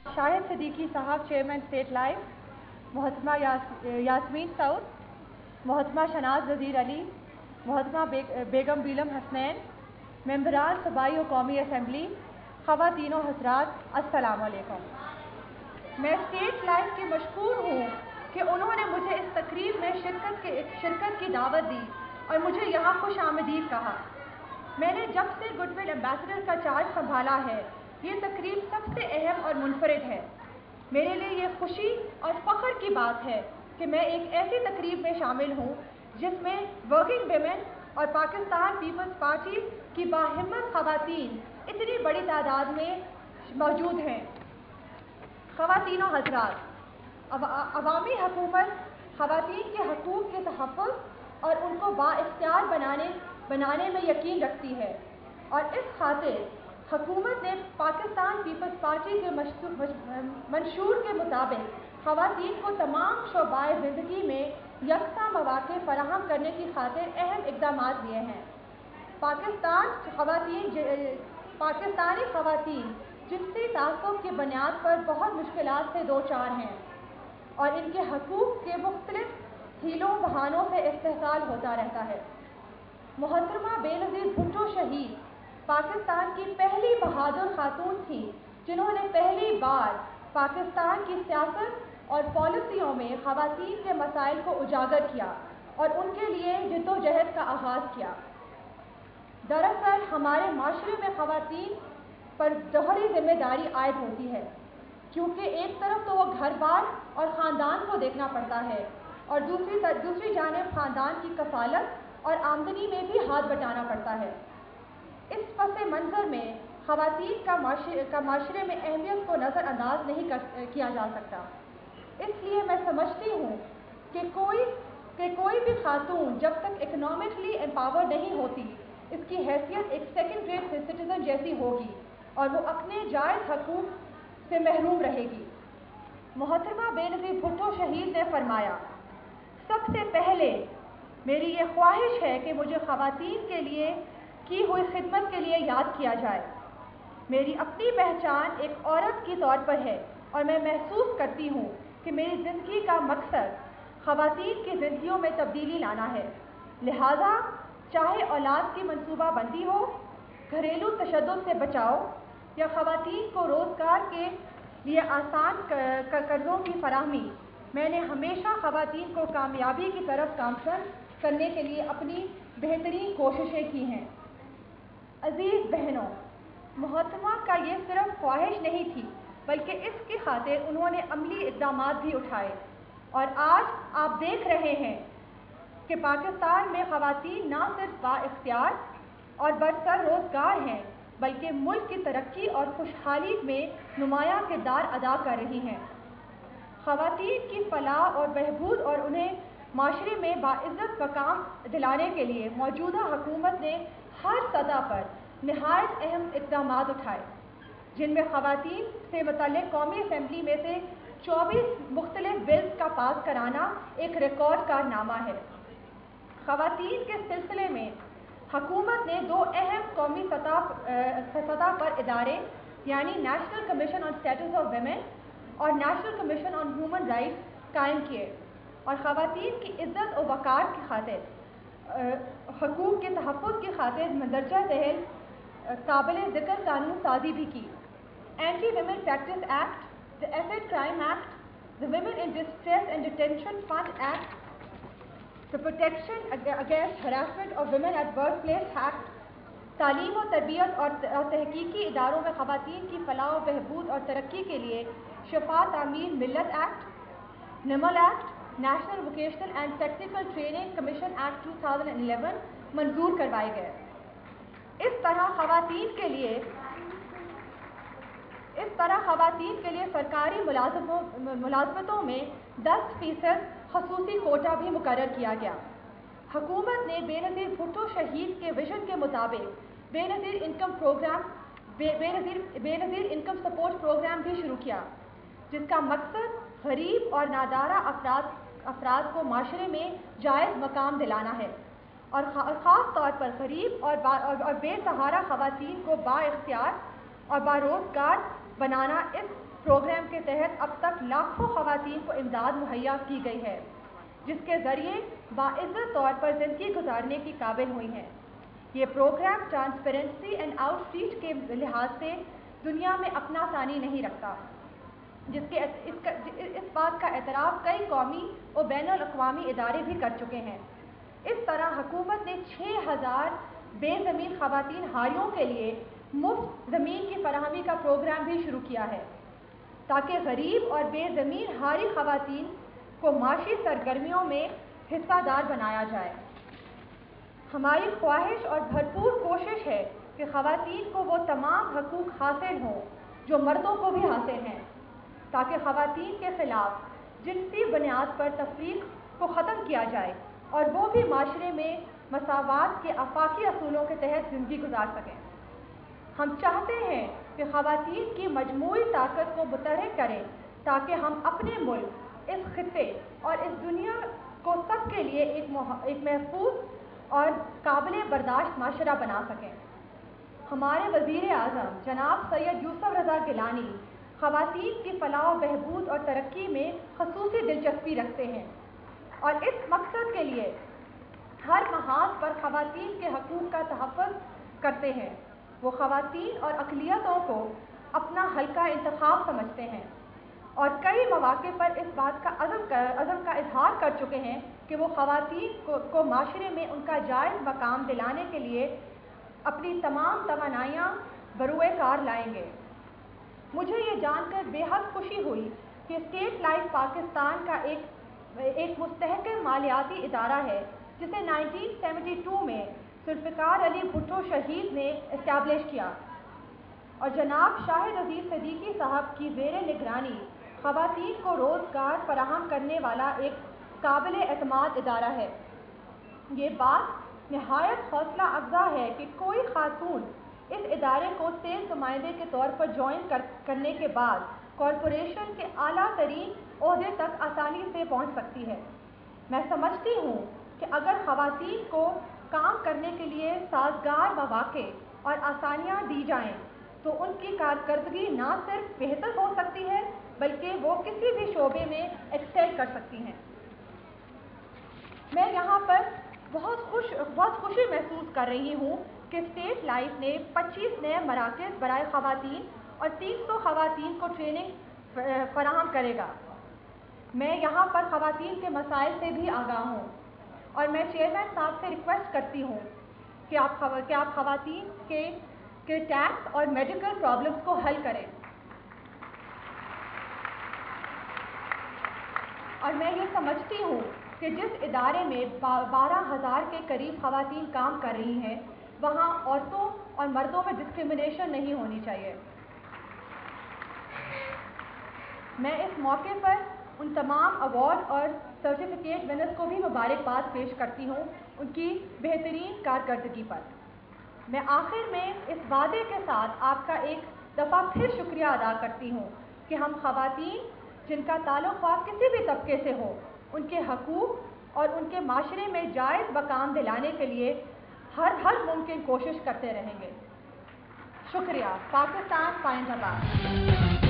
शाहिद सिद्दीकी साहब, chairman state life, मोहतरमा यास्मीन सऊद, मोहतरमा शनाज नज़ीर अली, मोहतरमा बेगम बीलम हसनैन, मेंबरान सूबाई और कौमी असम्बली, ख़वातीनो हज़रात, अस्सलाम वालेकुम। मैं स्टेट लाइफ की मशकूर हूँ कि उन्होंने मुझे इस तकरीब में शिरकत की दावत दी और मुझे यहाँ खुश आमदीद कहा। मैंने जब से गुडविल एम्बेसडर का चार्ज संभाला है, ये तकरीब सबसे अहम और मुनफरिद है। मेरे लिए ये खुशी और फ़ख्र की बात है कि मैं एक ऐसी तकरीब में शामिल हूँ जिसमें वर्किंग विमेन और पाकिस्तान पीपल्स पार्टी की बाहिम्मत ख़वातीन इतनी बड़ी तादाद में मौजूद हैं। ख़वातीनो हज़रात, अवामी हुकूमत ख़वातीन के हकूक़ के तहफ़्फ़ुज़ और उनको बाइख्तियार बनाने में यकीन रखती है और इस खातिर हुकूमत ने पाकिस्तान पीपल्स पार्टी के मंशूर के मुताबिक ख़वातीन को तमाम शोबाए ज़िंदगी में यकसा मौक़े फ़राहम करने की खातिर अहम इक़दाम लिए हैं। पाकिस्तानी ख़वातीन जिनसी तासुब की बुनियाद पर बहुत मुश्किलात से दो चार हैं और इनके हकूक़ के मुख्तलिफ हीलों बहानों से इस्तेहसाल होता रहता है। मोहतरमा बेनज़ीर भुट्टो शहीद पाकिस्तान की पहली बहादुर खातून थी जिन्होंने पहली बार पाकिस्तान की सियासत और पॉलिसियों में ख़वातीन के मसाइल को उजागर किया और उनके लिए जिद्दोजहद का आगाज़ किया। दरअसल हमारे माशरे में ख़वातीन पर दोहरी जिम्मेदारी आयद होती है, क्योंकि एक तरफ तो वो घर बार और ख़ानदान को देखना पड़ता है और दूसरी जानिब ख़ानदान की कफ़ालत और आमदनी में भी हाथ बटाना पड़ता है। इस पस मंज़र में ख़वातीन का माशरे में अहमियत को नज़रअंदाज नहीं किया जा सकता। इसलिए मैं समझती हूँ कि कोई भी खातून जब तक इकनॉमिकली एम्पावर नहीं होती, इसकी हैसियत एक सेकंड ग्रेड सिटीज़न जैसी होगी और वो अपने जायज़ हकूक़ से महरूम रहेगी। मोहतरमा बेनज़ीर भुट्टो शहीद ने फरमाया, सबसे पहले मेरी ये ख्वाहिश है कि मुझे ख़वातीन के लिए की हुई खिदमत के लिए याद किया जाए। मेरी अपनी पहचान एक औरत की तौर पर है और मैं महसूस करती हूँ कि मेरी ज़िंदगी का मकसद ख़वातीन की ज़िंदगियों में तब्दीली लाना है। लिहाजा चाहे औलाद की मनसूबाबंदी हो, घरेलू तशद्दुद से बचाओ या ख़वातीन को रोज़गार के लिए आसान कर्ज़ों की फराहमी, मैंने हमेशा ख़वातीन को कामयाबी की तरफ गामज़न करने के लिए अपनी बेहतरीन कोशिशें की हैं। अज़ीज़ बहनों, मोहतरमा का ये सिर्फ ख्वाहिश नहीं थी बल्कि इसकी खातिर उन्होंने अमली इक़दाम भी उठाए और आज आप देख रहे हैं कि पाकिस्तान में ख़वातीन न सिर्फ बाइख्तियार और बरसर रोज़गार हैं बल्कि मुल्क की तरक्की और खुशहाली में नुमायाँ किरदार अदा कर रही हैं। ख़वातीन की फलाह और बहबूद और उन्हें माशरे में बाइज़्ज़त मकाम दिलाने के लिए मौजूदा हुकूमत ने हर सतह पर नहायत अहम इक़दाम उठाए, जिनमें ख़वातीन से मुतल्लिक़ कौमी असम्बली में से 24 मुख्तलिफ बिल्स का पास कराना एक रिकॉर्ड कारनामा है। ख़वातीन के सिलसिले में हुकूमत ने दो अहम कौमी सतह पर इदारे यानी national commission on status of women और national commission on human rights कायम किए और ख़वातीन की इज़्ज़त और वक़ार की खातिर हकूक़ के तहफ़्फ़ुज़ की खातिर मंदरजा झेल काबिल ज़िक्र कानून साजी भी की। Anti women practice act, the asset crime act, the women in distress and detention fund act, the protection against harassment of women at work place act, तालीम और तरबियत और तहकीकी इदारों में ख़वातीन की फलाह व बहबूद और तरक्की के लिए शफा तामीर मिल्लत act, Nimal act, national vocational and technical training commission act 2011 मंजूर करवाए गए। इस तरह ख़वातीन के लिए सरकारी मुलाजमतों में 10% खसूसी कोटा भी मुकर्रर किया गया। हुकूमत ने बेनज़ीर भुट्टो शहीद के विजन के मुताबिक बेनज़ीर इनकम सपोर्ट प्रोग्राम भी शुरू किया, जिसका मकसद गरीब और नादारा अफराद को माशरे में जायज़ मकाम दिलाना है और ख़ास तौर पर गरीब और बेसहारा ख़वातीन को बाइख्तियार और बारोज़गार बनाना इस प्रोग्राम के तहत अब तक लाखों ख़वातीन को इमदाद मुहैया की गई है, जिसके ज़रिए बाइज़्ज़त तौर पर ज़िंदगी गुजारने की काबिल हुई हैं। ये प्रोग्राम ट्रांसपेरेंसी एंड आउटरीच के लिहाज से दुनिया में अपना सानी नहीं रखता, जिसके इस बात का एतराफ़ कई कौमी और बैनुल-अक़वामी इदारे भी कर चुके हैं। इस तरह हुकूमत ने 6000 बेज़मीन ख़वातीन हारियों के लिए मुफ्त ज़मीन की फराहमी का प्रोग्राम भी शुरू किया है, ताकि गरीब और बेज़मीन हारी ख़वातीन को माशी सरगर्मियों में हिस्सादार बनाया जाए। हमारी ख्वाहिश और भरपूर कोशिश है कि ख़वातीन को वो तमाम हकूक़ हासिल हों जो मर्दों को भी हासिल हैं, ताकि ख़वातीन के ख़िलाफ़ जिनसी बुनियाद पर तफ़रीक़ को ख़त्म किया जाए और वो भी माशरे में मसावात के आफाकी असूलों के तहत ज़िंदगी गुजार सकें। हम चाहते हैं कि ख़वातीन की मजमूई ताकत को मुतहरिक करें, ताकि हम अपने मुल्क, इस खित्ते और इस दुनिया को सब के लिए एक महफूज और काबिल बर्दाश्त माशरा बना सकें। हमारे वज़ीर आज़म जनाब सैयद यूसुफ रज़ा गिलानी ख़वातीन की फ़लाह व बहबूद और तरक्की में ख़ुसूसी दिलचस्पी रखते हैं और इस मकसद के लिए हर महाज पर ख़वातीन के हकूक़ का तहफ़्फ़ुज़ करते हैं। वो ख़वातीन और अक़लियतों को अपना हल्का इंतख़ाब समझते हैं और कई मौक़े पर इस बात का अज़म का इज़हार कर चुके हैं कि वो ख़वातीन को माशरे में उनका जायज़ मकाम दिलाने के लिए अपनी तमाम तवानाइयाँ बरूए कार लाएंगे। मुझे ये जानकर बेहद खुशी हुई कि स्टेट लाइफ पाकिस्तान का एक मुस्तहकम मालियाती इदारा है, जिसे 1972 में जुल्फ़िकार अली भुट्टो शहीद ने इस्टेब्लिश किया और जनाब शाहिद अज़ीज़ सिद्दीकी साहब की ज़ेरे निगरानी ख़वातीन को रोज़गार फराहम करने वाला एक काबिल एतमाद इदारा है। ये बात नहायत हौसला अफ़ज़ा है कि कोई खातून इस इदारे को सेल्स नुमाइंदे के तौर पर ज्वाइन करने के बाद कॉरपोरेशन के आला तरीन ओहदे तक आसानी से पहुँच सकती है। मैं समझती हूँ कि अगर ख़वातीन को काम करने के लिए साज़गार मौक़े और आसानियाँ दी जाएँ तो उनकी कारकर्दगी न सिर्फ बेहतर हो सकती है, बल्कि वो किसी भी शोबे में एक्सेल कर सकती हैं। मैं यहाँ पर बहुत खुशी महसूस कर रही हूँ कि स्टेट लाइफ ने 25 नए मराकज़ बराए ख़वातीन और 300 ख़वातीन को ट्रेनिंग फराहम करेगा। मैं यहाँ पर ख़वातीन के मसाइल से भी आगाह हूँ और मैं चेयरमैन साहब से रिक्वेस्ट करती हूँ कि आप ख़वातीन के टैक्स और मेडिकल प्रॉब्लम्स को हल करें। और मैं ये समझती हूँ कि जिस इदारे में 12,000 के करीब ख़वातीन काम कर रही हैं, वहाँ औरतों और मर्दों में डिस्क्रिमिनेशन नहीं होनी चाहिए। मैं इस मौके पर उन तमाम अवार्ड और सर्टिफिकेट विनर्स को भी मुबारकबाद पेश करती हूँ उनकी बेहतरीन कारकर्दगी पर। मैं आखिर में इस वादे के साथ आपका एक दफ़ा फिर शुक्रिया अदा करती हूँ कि हम ख़वातीन जिनका ताल्लुक़ किसी भी तबके से हो, उनके हकूक़ और उनके माशरे में जायज़ मकाम दिलाने के लिए हर मुमकिन कोशिश करते रहेंगे। शुक्रिया। पाकिस्तान जिंदाबाद।